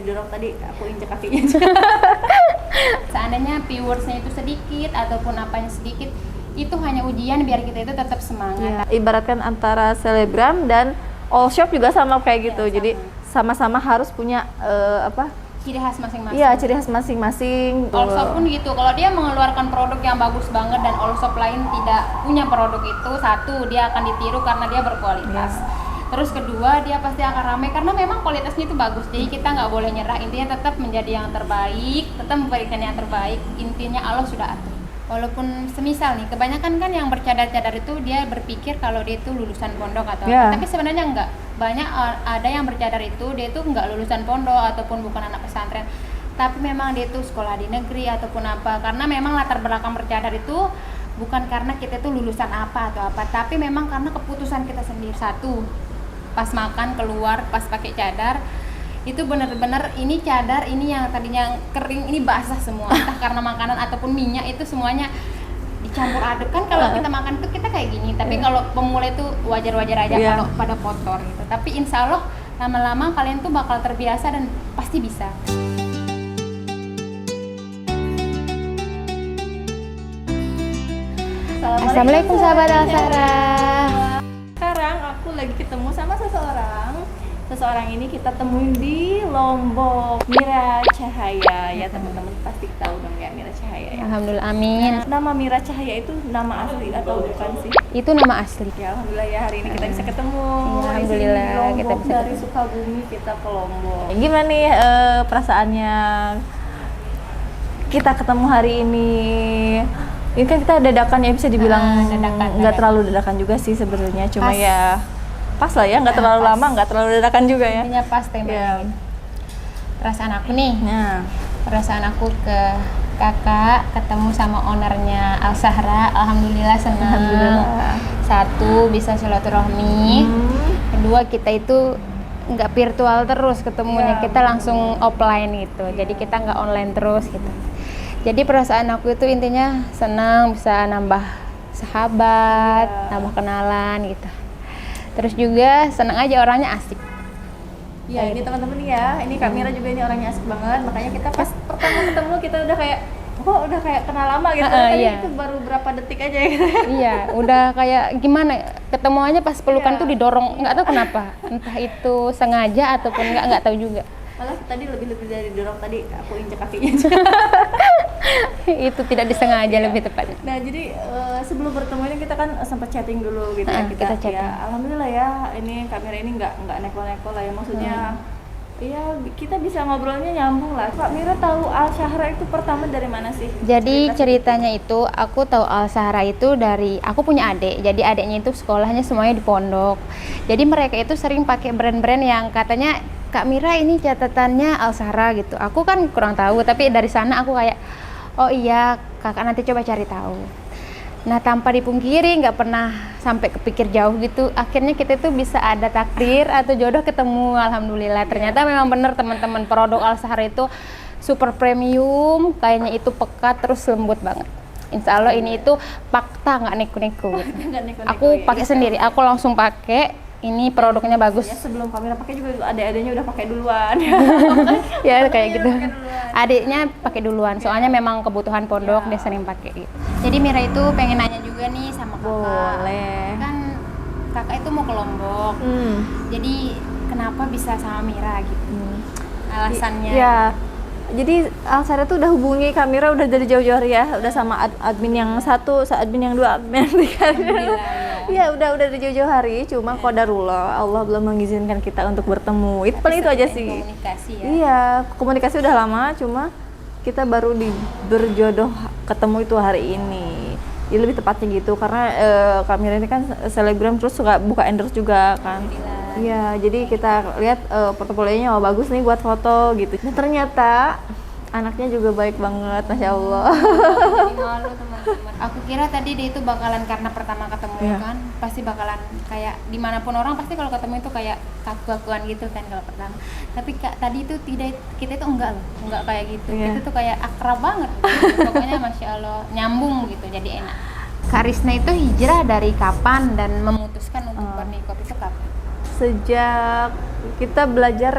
didorong tadi, aku injek kakinya. Seandainya viewersnya itu sedikit ataupun apanya sedikit, itu hanya ujian biar kita itu tetap semangat. Ibaratkan antara selebgram dan all shop juga sama kayak gitu. Sama. Jadi sama-sama harus punya Ciri khas masing-masing. Iya, ciri khas masing-masing. All shop pun gitu, kalau dia mengeluarkan produk yang bagus banget dan all shop lain tidak punya produk itu, satu, dia akan ditiru karena dia berkualitas. Terus kedua, dia pasti akan ramai karena memang kualitasnya itu bagus. Jadi kita nggak boleh nyerah, intinya tetap menjadi yang terbaik, tetap memberikan yang terbaik. Intinya Allah sudah atur. Walaupun semisal nih, kebanyakan kan yang bercadar-cadar itu dia berpikir kalau dia itu lulusan pondok atau apa. Tapi sebenarnya enggak. Banyak ada yang bercadar itu dia itu enggak lulusan pondok ataupun bukan anak pesantren. Tapi memang dia itu sekolah di negeri ataupun apa. Karena memang latar belakang bercadar itu bukan karena kita itu lulusan apa atau apa, tapi memang karena keputusan kita sendiri. Satu, pas makan keluar, pas pakai cadar itu benar-benar ini cadar ini yang tadinya kering ini basah semua, entah karena makanan ataupun minyak itu semuanya dicampur aduk. Kan kalau kita makan itu kita kayak gini, tapi kalau pemula itu wajar-wajar aja kalau pada kotor gitu. Tapi insya Allah lama-lama kalian tuh bakal terbiasa dan pasti bisa. Assalamualaikum sahabat Al-Sahra. Sekarang aku lagi ketemu sama seseorang ini kita temuin di Lombok, Mira Cahaya ya teman-teman, pasti tahu dong ya Mira Cahaya ya. Alhamdulillah, amin. Nah, nama Mira Cahaya itu nama asli atau bukan sih? Itu nama asli. Ya alhamdulillah ya hari ini kita bisa ketemu. Alhamdulillah di Lombok, kita bisa dari Sukabumi kita ke Lombok. Gimana nih perasaannya kita ketemu hari ini? Ini kan kita dadakan ya, bisa dibilang nggak terlalu dadakan juga sih sebenarnya, cuma ya pas lah ya, nggak terlalu lama, nggak terlalu dadakan juga ya. Intinya pas temanya. Perasaan aku nih, perasaan aku ke kakak ketemu sama ownernya Al-Sahra, alhamdulillah senang. Satu, bisa silaturahmi. Kedua, kita itu nggak virtual terus ketemunya, kita langsung offline gitu. Jadi kita nggak online terus gitu. Jadi perasaan aku itu intinya senang bisa nambah sahabat, nambah kenalan gitu. Terus juga senang aja orangnya asik. Ya ini teman-teman ya, ini Kak Mira juga ini orangnya asik banget. Makanya kita pas pertama ketemu kita udah kayak, kok udah kayak kenal lama gitu. Tadi itu baru berapa detik aja gitu. Iya, udah kayak gimana? Ketemu aja pas pelukan tuh didorong, nggak tahu kenapa. Entah itu sengaja ataupun nggak tahu juga. Malah tadi lebih dari dorong, tadi aku injek kakinya. Itu tidak disengaja lebih tepatnya. Nah jadi sebelum bertemu ini kita kan sempat chatting dulu gitu ya, kita chatting. Ya, alhamdulillah ya ini kamera ini nggak neko-neko lah ya, maksudnya iya kita bisa ngobrolnya nyambung lah. Kak Mira tahu Al-Sahra itu pertama dari mana sih? Jadi ceritanya itu aku tahu Al-Sahra itu dari aku punya adik. Jadi adiknya itu sekolahnya semuanya di pondok. Jadi mereka itu sering pakai brand-brand yang katanya Kak Mira ini catatannya Al-Sahra gitu. Aku kan kurang tahu, tapi dari sana aku kayak oh iya kakak nanti coba cari tahu. Nah tanpa dipungkiri nggak pernah sampai kepikir jauh gitu. Akhirnya kita tuh bisa ada takdir atau jodoh ketemu, alhamdulillah. Ternyata memang benar teman-teman, produk Al-Sahra itu super premium, kayaknya itu pekat terus lembut banget. Insya Allah ini itu fakta, nggak neko-neko. Aku pakai sendiri, aku langsung pakai. Ini produknya bagus. Ya, sebelum kamera pakai juga adik-adiknya udah pakai duluan. Ya kayak gitu. Adiknya pakai duluan. Soalnya memang kebutuhan pondok dia sering pakai. Gitu. Jadi Mira itu pengen nanya juga nih sama kakak. Boleh. Kan kakak itu mau ke Lombok. Jadi kenapa bisa sama Mira gitu? Alasannya. Ya. Jadi Al-Sahra tuh udah hubungi Kak Mira udah dari jauh-jauh hari ya, udah sama admin yang satu, admin yang dua, admin yang tiga. Iya udah dari jauh-jauh hari, cuma qadarullah Allah belum mengizinkan kita untuk bertemu. Itu paling itu aja sih. Komunikasi ya. Iya, komunikasi udah lama, cuma kita baru berjodoh ketemu itu hari ini. Ya, lebih tepatnya gitu karena Kak Mira ini kan selebgram terus suka buka endorse juga kan. Iya, jadi kita lihat portofolionya bagus nih buat foto gitu. Nah, ternyata anaknya juga baik banget, masya Allah. Jadi malu teman-teman. Aku kira tadi dia itu bakalan karena pertama ketemu kan, pasti bakalan kayak dimanapun orang pasti kalau ketemu itu kayak kaku-kakuan gitu kan kalau pertama. Tapi tadi itu tidak, kita itu enggak kayak gitu. Kita tuh kayak akrab banget. Pokoknya masya Allah nyambung gitu, jadi enak. Kak Risna itu hijrah dari kapan dan memutuskan untuk bernikah itu kapan? Sejak kita belajar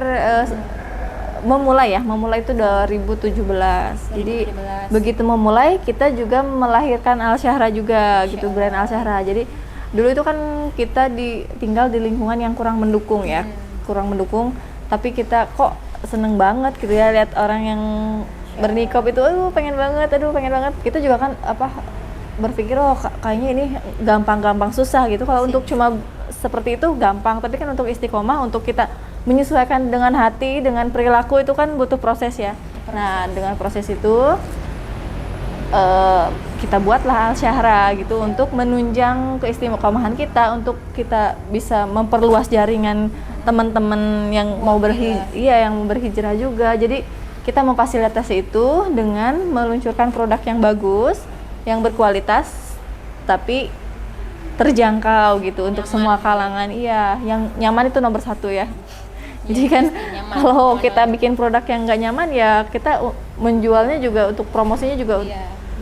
memulai itu 2017. Jadi 2017. begitu memulai kita juga melahirkan Al Syahra juga gitu, brand Al Syahra. Jadi dulu itu kan kita tinggal di lingkungan yang kurang mendukung ya, kurang mendukung, tapi kita kok seneng banget gitu ya lihat orang yang bernikop itu, pengen banget. Kita juga kan berpikir kayaknya ini gampang susah gitu. Kalau untuk cuma seperti itu gampang, tapi kan untuk istiqomah, untuk kita menyesuaikan dengan hati, dengan perilaku itu kan butuh proses ya. Nah, dengan proses itu kita buatlah Al Syahra gitu untuk menunjang keistiqomahan kita, untuk kita bisa memperluas jaringan teman-teman yang mau berhijrah juga. Jadi kita memfasilitasi itu dengan meluncurkan produk yang bagus, yang berkualitas, tapi terjangkau gitu, untuk semua kalangan. Iya, yang nyaman itu nomor satu ya. Jadi kan kalau kita bikin produk yang nggak nyaman ya kita menjualnya juga, untuk promosinya juga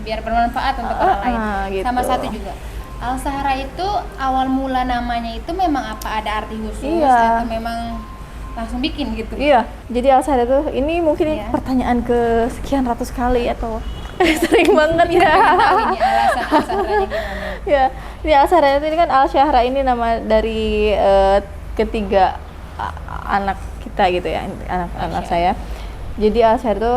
biar bermanfaat untuk orang lain. Gitu. Sama satu juga, Al Syahra itu awal mula namanya itu memang apa, ada arti khusus atau memang langsung bikin gitu? Iya, jadi Al Syahra itu ini mungkin pertanyaan ke sekian ratus kali atau sering banget ya. Ini alasan Al Syahranya gimana? Ya, ini Al Syahra ini kan Al Syahra ini nama dari ketiga anak kita gitu ya, anak saya. Jadi Al Syahra itu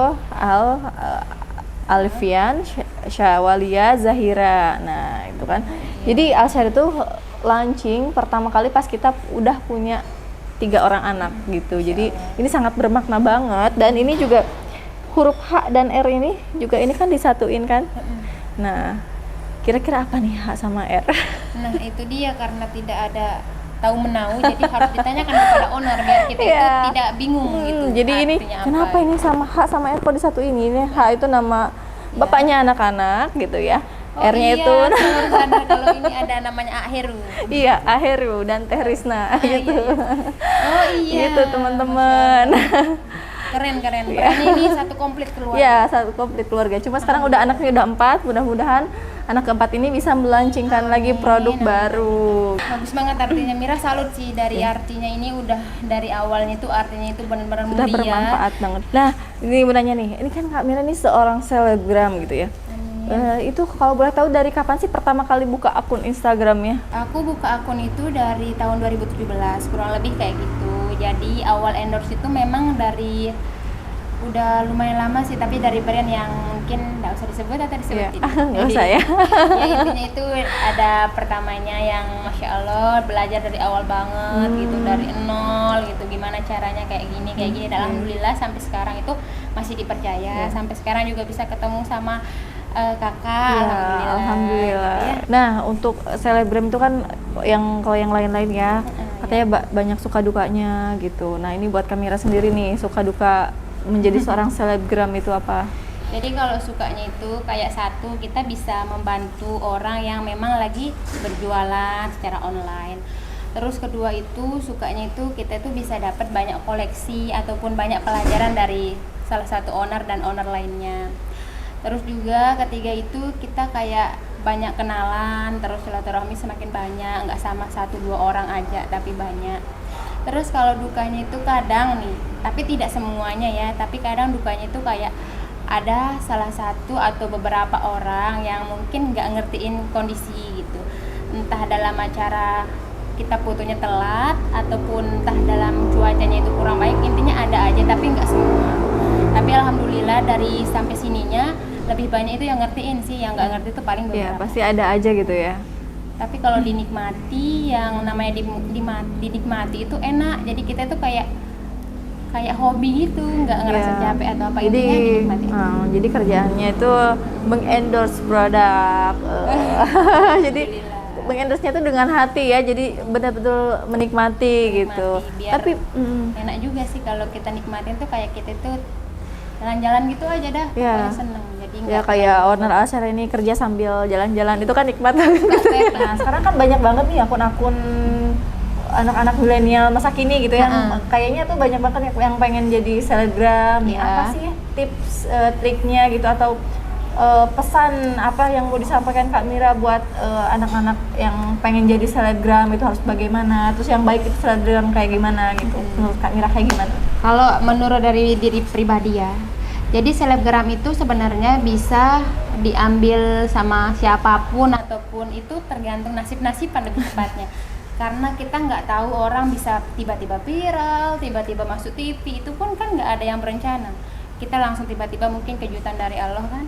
Alfian, Syawalia, Zahira. Nah, itu kan. Jadi Al Syahra itu launching pertama kali pas kita udah punya 3 orang anak gitu. Jadi ini sangat bermakna banget, dan ini juga huruf H dan R ini juga ini kan disatuin kan. Nah, kira-kira apa nih H sama R? Nah, itu dia, karena tidak ada tahu menau, jadi harus ditanyakan kepada owner biar kita itu tidak bingung gitu. Jadi ini kenapa ini sama H sama R kok disatuin? Ini H itu nama bapaknya anak-anak gitu ya. R-nya itu sadar kalau ini ada namanya Aheru. Iya, Aheru dan Teh Risna gitu. Oh iya. Gitu teman-teman. Keren. Ini satu komplit keluarga. Iya, satu komplit keluarga. Cuma sekarang udah anaknya udah 4, mudah-mudahan anak keempat ini bisa melaunchingkan lagi produk baru. Bagus banget artinya, Mira salut sih dari artinya ini, udah dari awalnya itu artinya itu benar-benar mulia. Sudah bermanfaat banget. Nah, ini mau nanya nih, ini kan Kak Mira ini seorang selebgram gitu ya. Itu kalau boleh tahu dari kapan sih pertama kali buka akun Instagramnya? Aku buka akun itu dari tahun 2017, kurang lebih kayak gitu. Jadi awal endorse itu memang dari udah lumayan lama sih, tapi dari brand yang mungkin nggak usah disebut atau disebutin. Nggak usah ya. Ya intinya itu ada pertamanya yang Masya Allah belajar dari awal banget gitu, dari nol gitu, gimana caranya kayak gini. Dan alhamdulillah sampai sekarang itu masih dipercaya, sampai sekarang juga bisa ketemu sama kakak. Alhamdulillah. Ya. Nah, untuk selebgram itu kan kalau yang lain-lain ya, katanya banyak suka dukanya gitu. Nah, ini buat Kak Mira sendiri nih, suka duka menjadi seorang selebgram itu apa? Jadi kalau sukanya itu kayak satu, kita bisa membantu orang yang memang lagi berjualan secara online. Terus kedua itu sukanya itu kita itu bisa dapat banyak koleksi ataupun banyak pelajaran dari salah satu owner dan owner lainnya. Terus juga ketiga itu kita kayak banyak kenalan, terus silaturahmi semakin banyak, nggak sama 1-2 orang aja tapi banyak. Terus kalau dukanya itu kadang nih, tapi tidak semuanya ya, tapi kadang dukanya itu kayak ada salah satu atau beberapa orang yang mungkin nggak ngertiin kondisi gitu, entah dalam acara kita fotonya telat ataupun entah dalam cuacanya itu kurang baik, intinya ada aja tapi nggak semua. Tapi alhamdulillah dari sampai sininya lebih banyak itu yang ngertiin sih, yang nggak ngerti itu paling beberapa. Ya pasti ada aja gitu ya. Tapi kalau dinikmati, yang namanya dinikmati itu enak, jadi kita tuh kayak hobi gitu, nggak ngerasa capek atau apa, intinya dinikmati. Jadi kerjaannya itu mengendorse produk. Jadi mengendorse-nya itu dengan hati ya, jadi benar-benar menikmati gitu. Biar tapi enak juga sih kalau kita nikmatin tuh, kayak kita tuh jalan-jalan gitu aja dah, pokoknya seneng. Jadi kayak owner Al Syahra ini kerja sambil jalan-jalan, itu kan nikmat. Nah, sekarang kan banyak banget nih akun-akun anak-anak milenial masa kini gitu ya. Kayaknya tuh banyak banget yang pengen jadi selebgram. Apa sih tips triknya gitu, atau pesan apa yang mau disampaikan Kak Mira buat anak-anak yang pengen jadi selebgram itu harus bagaimana, terus yang baik itu selebgram kayak gimana gitu, menurut Kak Mira kayak gimana? Kalau menurut dari diri pribadi ya, jadi selebgram itu sebenarnya bisa diambil sama siapapun ataupun itu tergantung nasib-nasib pada tepatnya. Karena kita nggak tahu orang bisa tiba-tiba viral, tiba-tiba masuk TV, itu pun kan nggak ada yang berencana. Kita langsung tiba-tiba mungkin kejutan dari Allah kan.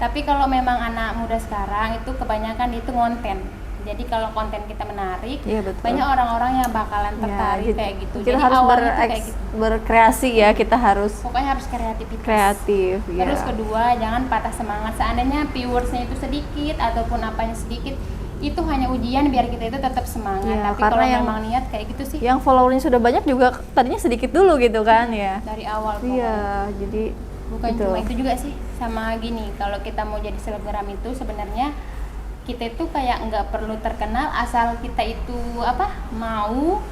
Tapi kalau memang anak muda sekarang itu kebanyakan itu konten. Jadi kalau konten kita menarik, Iya, betul. banyak orang-orang yang bakalan tertarik Ya, kayak gitu. kita Jadi harus awalnya tuh kayak gitu. berkreasi ya, kita harus Pokoknya harus kreativitas. kreatif ya. Terus kedua, jangan patah semangat. Seandainya viewersnya itu sedikit ataupun apanya sedikit, itu hanya ujian biar kita itu tetap semangat. Ya, Tapi karena kalau yang- memang niat kayak gitu sih yang followernya sudah banyak juga tadinya sedikit dulu gitu kan ya. dari awal. Iya, jadi Bukan gitu. cuma itu juga sih, sama gini, kalau kita mau jadi selebgram itu sebenarnya kita itu kayak nggak perlu terkenal, asal kita itu mau,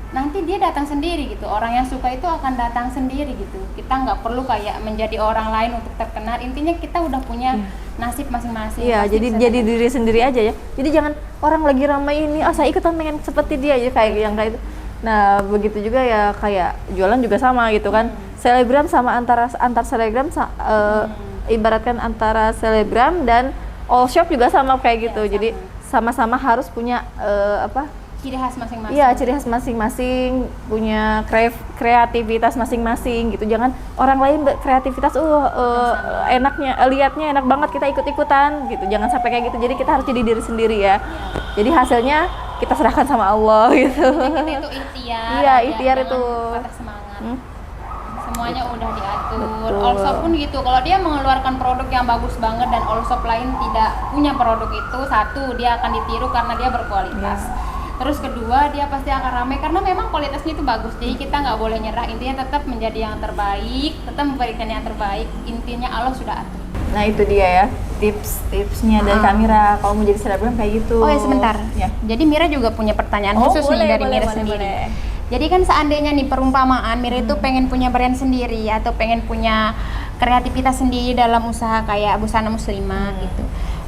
nanti dia datang sendiri gitu. Orang yang suka itu akan datang sendiri gitu. Kita nggak perlu kayak menjadi orang lain untuk terkenal. Intinya kita udah punya nasib masing-masing. Iya, Pasti jadi bisa jadi datang. diri sendiri aja ya. Jadi jangan orang lagi ramai ini, saya ikutan pengen seperti dia ya kayak yang kayak itu. Nah, begitu juga ya kayak jualan juga sama gitu kan. Selebgram sama antar selebgram ibaratkan antara selebgram dan all shop juga sama kayak gitu. Iya, Jadi sama-sama harus punya ciri khas masing-masing. Iya, ciri khas masing-masing, punya kreativitas masing-masing gitu. Jangan orang lain kreativitas enaknya lihatnya enak banget kita ikut-ikutan gitu. Jangan sampai kayak gitu. Jadi kita harus jadi diri sendiri ya. Jadi hasilnya kita serahkan sama Allah gitu. Kita itu ikhtiar. Iya, aja, ikhtiar jangan itu. patah semangat. Hmm. Semuanya udah diatur. Betul. Allshop pun gitu. Kalau dia mengeluarkan produk yang bagus banget dan Allshop lain tidak punya produk itu, satu dia akan ditiru karena dia berkualitas. Terus kedua, dia pasti akan ramai karena memang kualitasnya itu bagus. Jadi kita nggak boleh nyerah. Intinya tetap menjadi yang terbaik, tetap memberikan yang terbaik. Intinya Allah sudah atur. Nah, itu dia ya tips-tipsnya dari Kamira kalau mau jadi selebgram kayak gitu. Oh ya sebentar. Ya. Jadi Mira juga punya pertanyaan Oh, khusus nih dari Mira boleh, sendiri. boleh. Jadi kan seandainya nih perumpamaan Mira itu pengen punya brand sendiri atau pengen punya kreativitas sendiri dalam usaha kayak busana muslimah gitu.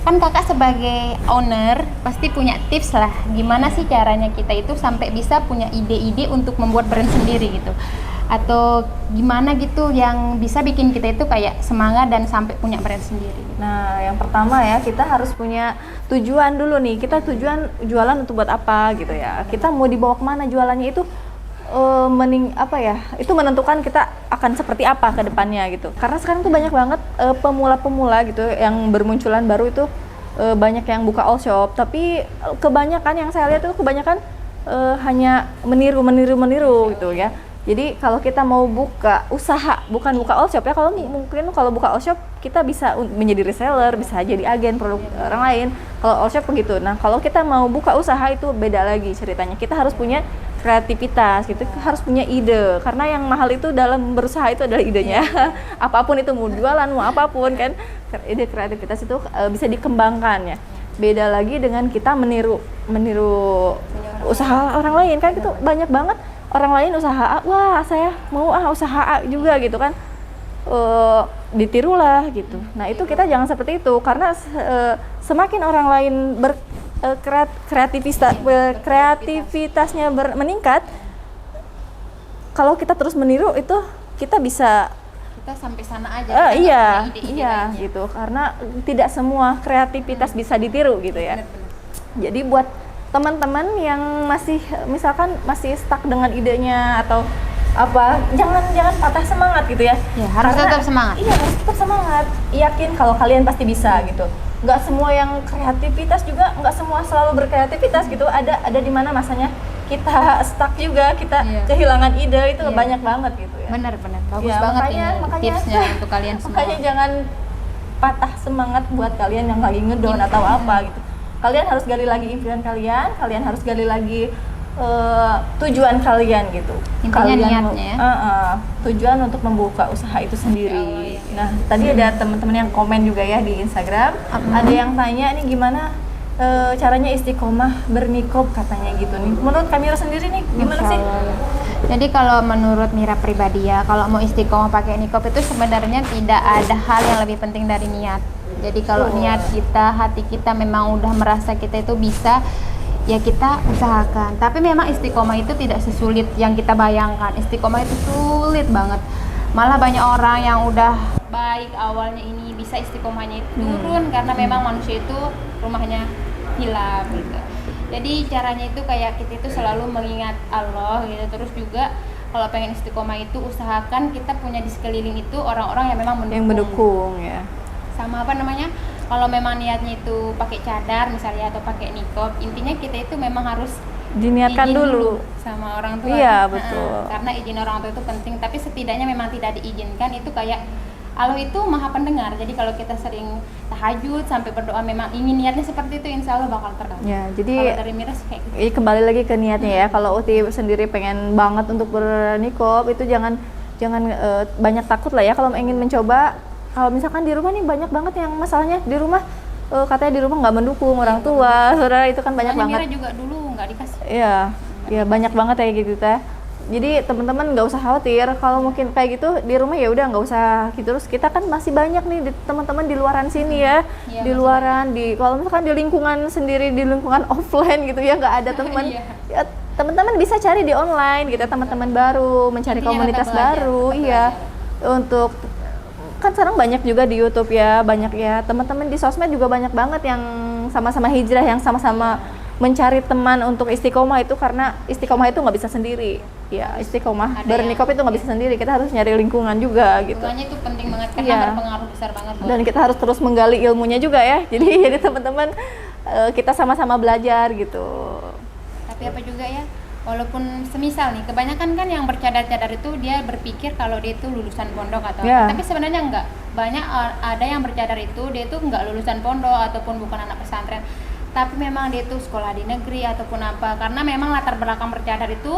Kan kakak sebagai owner pasti punya tips lah gimana sih caranya kita itu sampai bisa punya ide-ide untuk membuat brand sendiri gitu. Atau gimana gitu yang bisa bikin kita itu kayak semangat dan sampai punya brand sendiri. Nah, yang pertama ya, kita harus punya tujuan dulu nih. Kita tujuan jualan untuk buat apa gitu ya. Kita mau dibawa kemana jualannya itu itu menentukan kita akan seperti apa ke depannya gitu. Karena sekarang tuh banyak banget pemula-pemula gitu yang bermunculan baru itu banyak yang buka all shop, tapi kebanyakan yang saya lihat tuh kebanyakan hanya meniru gitu ya. Jadi kalau kita mau buka usaha, bukan buka all shop ya, kalau buka all shop kita bisa menjadi reseller, bisa jadi agen produk orang lain. Kalau all shop begitu. Nah, kalau kita mau buka usaha itu beda lagi ceritanya. Kita harus punya kreativitas gitu, harus punya ide. Karena yang mahal itu dalam berusaha itu adalah idenya. Apapun itu, mau jualan, mau apapun kan, ide kreativitas itu bisa dikembangkan ya. Beda lagi dengan kita meniru usaha orang lain kan, itu banyak banget orang lain usaha A, wah saya mau usaha A juga gitu kan, ditirulah gitu. Nah itu kita jangan seperti itu, karena semakin orang lain kreativitasnya meningkat, kalau kita terus meniru itu kita bisa sampai sana aja. Kita iya nggak punya ide-ide lainnya. gitu, karena tidak semua kreativitas bisa ditiru gitu ya. Benar-benar. Jadi buat teman-teman yang masih stuck dengan idenya atau apa, jangan patah semangat gitu ya. Ya, harus tetap semangat. Iya, harus tetap semangat. Yakin kalau kalian pasti bisa gitu. Nggak semua yang kreativitas juga, nggak semua selalu berkreativitas gitu. Ada di mana masanya kita stuck juga, kita kehilangan ide, itu banyak banget gitu ya. Benar bagus Ya, banget makanya tipsnya untuk kalian semua. Makanya jangan patah semangat buat kalian yang lagi ngedown atau apa gitu. Kalian harus gali lagi impian kalian harus gali lagi tujuan kalian gitu. Intinya Kalian niatnya ya. Tujuan untuk membuka usaha itu sendiri. Nah, tadi ada teman-teman yang komen juga ya di Instagram. Ada yang tanya nih gimana caranya istiqomah bernikob katanya gitu nih. Menurut Kamira sendiri nih gimana sih? Jadi kalau menurut Mira pribadi ya, kalau mau istiqomah pakai nikob itu sebenarnya tidak ada hal yang lebih penting dari niat. Jadi kalau niat kita, hati kita memang udah merasa kita itu bisa, ya kita usahakan. Tapi memang istiqomah itu tidak sesulit yang kita bayangkan. Istiqomah itu sulit banget. Malah banyak orang yang udah baik awalnya ini bisa istiqomahnya itu turun karena memang manusia itu rumahnya hilang gitu. Jadi caranya itu kayak kita itu selalu mengingat Allah gitu. Terus juga kalau pengen istiqomah itu usahakan kita punya di sekeliling itu orang-orang yang memang mendukung. Yang mendukung ya. Sama apa namanya? Kalau memang niatnya itu pakai cadar misalnya atau pakai niqab, intinya kita itu memang harus Diniatkan izin dulu. sama orang tua. Iya, betul. Karena izin orang tua itu penting, tapi setidaknya memang tidak diizinkan itu kayak Allah itu maha pendengar. Jadi kalau kita sering tahajud sampai berdoa memang ingin niatnya seperti itu, insya Allah bakal terkabul. Ya, jadi kalau dari Mira sih kayak gitu. kembali lagi ke niatnya ya. Kalau Uti sendiri pengen banget untuk bernikob itu jangan banyak takut lah ya kalau ingin mencoba. Kalau misalkan di rumah nih banyak banget yang masalahnya di rumah katanya di rumah nggak mendukung orang tua, saudara itu kan banyak banget. Mira juga dulu nggak dikasih. Iya, ya banyak banget kayak gitu teh. Jadi teman-teman nggak usah khawatir kalau mungkin kayak gitu di rumah ya udah nggak usah gitu. Terus kita kan masih banyak nih teman-teman di luaran sini ya, Iya, di luaran kalau misalkan di lingkungan sendiri di lingkungan offline gitu ya nggak ada teman. Iya. Ya, teman-teman bisa cari di online gitu teman-teman baru, mencari Intinya komunitas tetap belajar, baru, tetap iya. belajar. Untuk kan sekarang banyak juga di YouTube ya, banyak ya teman-teman di sosmed juga banyak banget yang sama-sama hijrah, yang sama-sama mencari teman untuk istiqomah itu karena istiqomah itu nggak bisa sendiri. Ya istiqomah Ada bernikob yang- itu nggak bisa sendiri, kita harus nyari lingkungan juga gitu. Lingkungannya itu penting banget karena Iya. berpengaruh besar banget. Dan kita harus terus menggali ilmunya juga ya. Jadi teman-teman kita sama-sama belajar gitu. Tapi apa juga ya, walaupun semisal nih kebanyakan kan yang bercadar-cadar itu dia berpikir kalau dia itu lulusan pondok atau Ya. apa, tapi sebenarnya enggak. Banyak ada yang bercadar itu dia itu enggak lulusan pondok ataupun bukan anak pesantren, tapi memang dia itu sekolah di negeri ataupun apa, karena memang latar belakang bercadar itu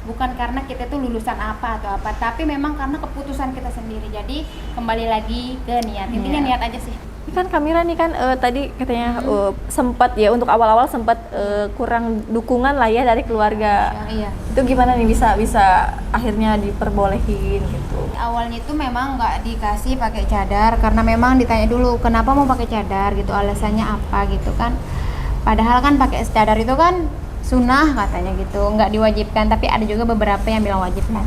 bukan karena kita itu lulusan apa atau apa, tapi memang karena keputusan kita sendiri. Jadi kembali lagi ke niat, intinya niat aja sih. Ini kan Kamira nih kan tadi katanya sempat ya untuk awal-awal sempat kurang dukungan lah ya dari keluarga. Iya. Itu gimana nih bisa akhirnya diperbolehin gitu. Awalnya itu memang nggak dikasih pakai cadar karena memang ditanya dulu kenapa mau pakai cadar gitu, alasannya apa gitu kan. Padahal kan pakai cadar itu kan sunnah katanya gitu, nggak diwajibkan, tapi ada juga beberapa yang bilang wajib kan.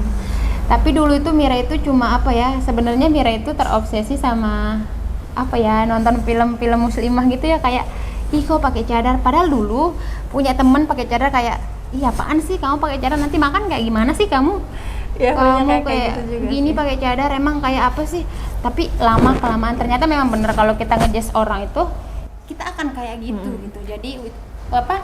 Tapi dulu itu Mira itu cuma apa ya, sebenarnya Mira itu terobsesi sama apa ya, nonton film-film muslimah gitu ya, kayak ih kok pakai cadar, padahal dulu punya temen pakai cadar kayak iya apaan sih kamu pakai cadar, nanti makan kayak gimana sih kamu, Ya, kamu kayak gitu juga gini sih. pakai cadar emang kayak apa sih. Tapi lama kelamaan ternyata memang bener kalau kita ngejudge orang itu kita akan kayak gitu gitu. Jadi apa,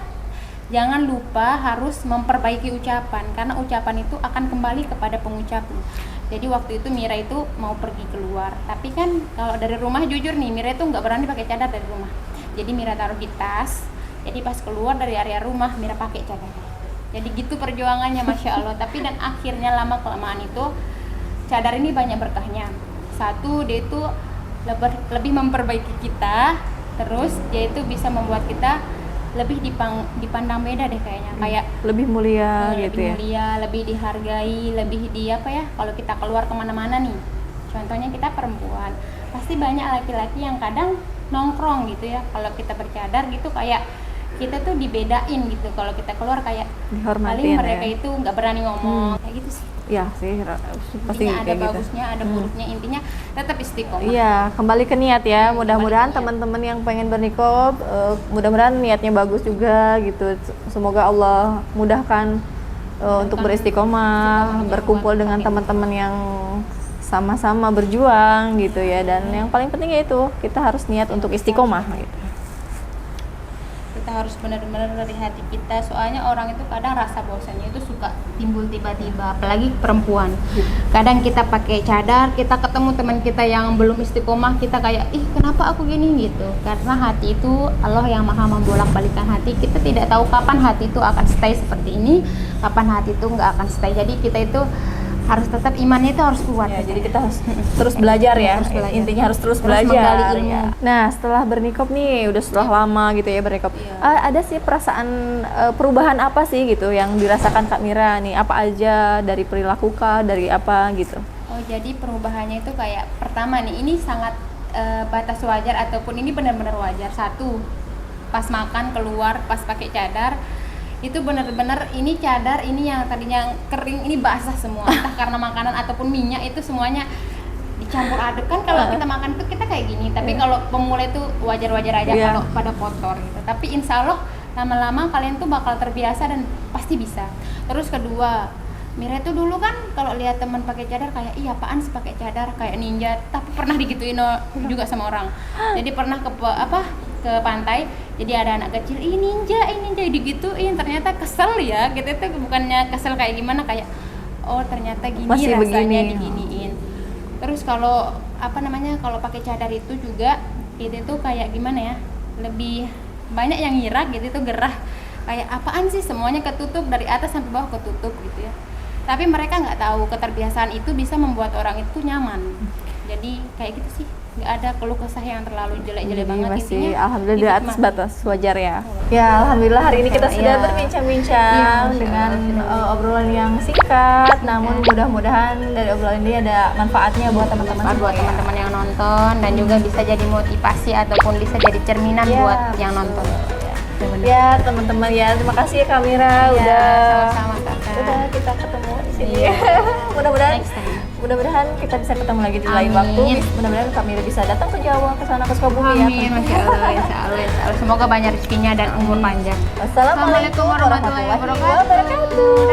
jangan lupa harus memperbaiki ucapan karena ucapan itu akan kembali kepada pengucapnya. Jadi waktu itu Mira itu mau pergi keluar, tapi kan kalau dari rumah jujur nih Mira itu nggak berani pakai cadar dari rumah. Jadi Mira taruh di tas. Jadi pas keluar dari area rumah Mira pakai cadar. Jadi gitu perjuangannya, masya Allah. Tapi dan akhirnya lama kelamaan itu cadar ini banyak berkahnya. Satu, dia itu lebih memperbaiki kita. Terus dia itu bisa membuat kita lebih dipandang beda deh kayaknya, kayak Lebih mulia lebih gitu ya. mulia, lebih dihargai, lebih di apa ya, kalau kita keluar kemana-mana nih, contohnya kita perempuan, pasti banyak laki-laki yang kadang nongkrong gitu ya, kalau kita bercadar gitu kayak kita tuh dibedain gitu, kalau kita keluar kayak Dihormatin paling mereka ya. itu nggak berani ngomong kayak gitu sih. Ya sih pasti Intinya ada kayak gitu. bagusnya, ada buruknya, intinya tetap istiqomah. Iya, kembali ke niat ya. Mudah-mudahan Kembali ke niat. teman-teman yang pengen bernikob, mudah-mudahan niatnya bagus juga gitu. Semoga Allah mudahkan untuk beristiqomah, berkumpul dengan teman-teman yang sama-sama berjuang gitu ya. Dan yang paling penting yaitu kita harus niat untuk istiqomah gitu. Kita harus benar-benar dari hati kita, soalnya orang itu kadang rasa bosannya itu suka timbul tiba-tiba, apalagi perempuan. Kadang kita pakai cadar, kita ketemu teman kita yang belum istiqomah, kita kayak ih kenapa aku gini gitu, karena hati itu Allah yang maha membolak-balikan hati. Kita tidak tahu kapan hati itu akan stay seperti ini, kapan hati itu nggak akan stay. Jadi kita itu harus tetap imannya itu harus kuat. Ya, jadi kita harus terus belajar ya. Terus belajar. Intinya harus terus Terus menggali belajar. ilmu. Ya. Nah, setelah bernikob nih, udah setelah lama gitu ya bernikob. Ada sih perasaan perubahan apa sih gitu yang dirasakan Kak Mira nih? Apa aja dari perilaku Kak, dari apa gitu? Oh, jadi perubahannya itu kayak pertama nih, ini sangat batas wajar ataupun ini benar-benar wajar. Satu, pas makan keluar, pas pakai cadar itu benar-benar ini cadar ini yang tadinya kering ini basah semua, entah karena makanan ataupun minyak itu semuanya dicampur aduk. Kan kalau kita makan tuh kita kayak gini, tapi kalau pemula itu wajar-wajar aja kalau pada kotor gitu. Tapi insya Allah lama-lama kalian tuh bakal terbiasa dan pasti bisa. Terus kedua, Mira itu dulu kan kalau lihat teman pakai cadar kayak iya apaan sih pakai cadar kayak ninja, tapi pernah digituin juga sama orang. Jadi pernah ke pantai, jadi ada anak kecil, ini ninja digituin, ternyata kesel ya gitu. Itu bukannya kesel kayak gimana, kayak oh ternyata gini masih rasanya begini. diginiin. Terus kalau kalau pakai cadar itu juga itu tuh kayak gimana ya, lebih banyak yang ngira gitu, itu gerah kayak apaan sih semuanya ketutup dari atas sampai bawah ketutup gitu ya. Tapi mereka nggak tahu keterbiasaan itu bisa membuat orang itu nyaman. Jadi kayak gitu sih, nggak ada keluh kesah yang terlalu jelek-jelek banget. Masih Intinya alhamdulillah di atas hikmah. batas wajar ya. Ya alhamdulillah hari ini kita sudah Iya. berbincang-bincang Iya, dengan Masya Allah. obrolan yang singkat, namun mudah-mudahan dari obrolan ini ada manfaatnya buat teman-teman Buat semua ya. teman-teman yang nonton dan juga bisa jadi motivasi ataupun bisa jadi cerminan Iya, buat yang betul. nonton. Ya teman-teman ya, terima kasih ya Kamira Iya, udah sama-sama, Kakak. udah kita ketemu di sini. Iya. mudah-mudahan Next time. mudah-mudahan kita bisa ketemu lagi di lain Amin. waktu. Mudah-mudahan Kamira bisa datang ke Jawa, ke sana ke Sukabumi ya. Amin, Masya Allah, Insya Allah, Insya Allah. Semoga banyak rezekinya dan umur panjang. Wassalamualaikum warahmatullahi wabarakatuh.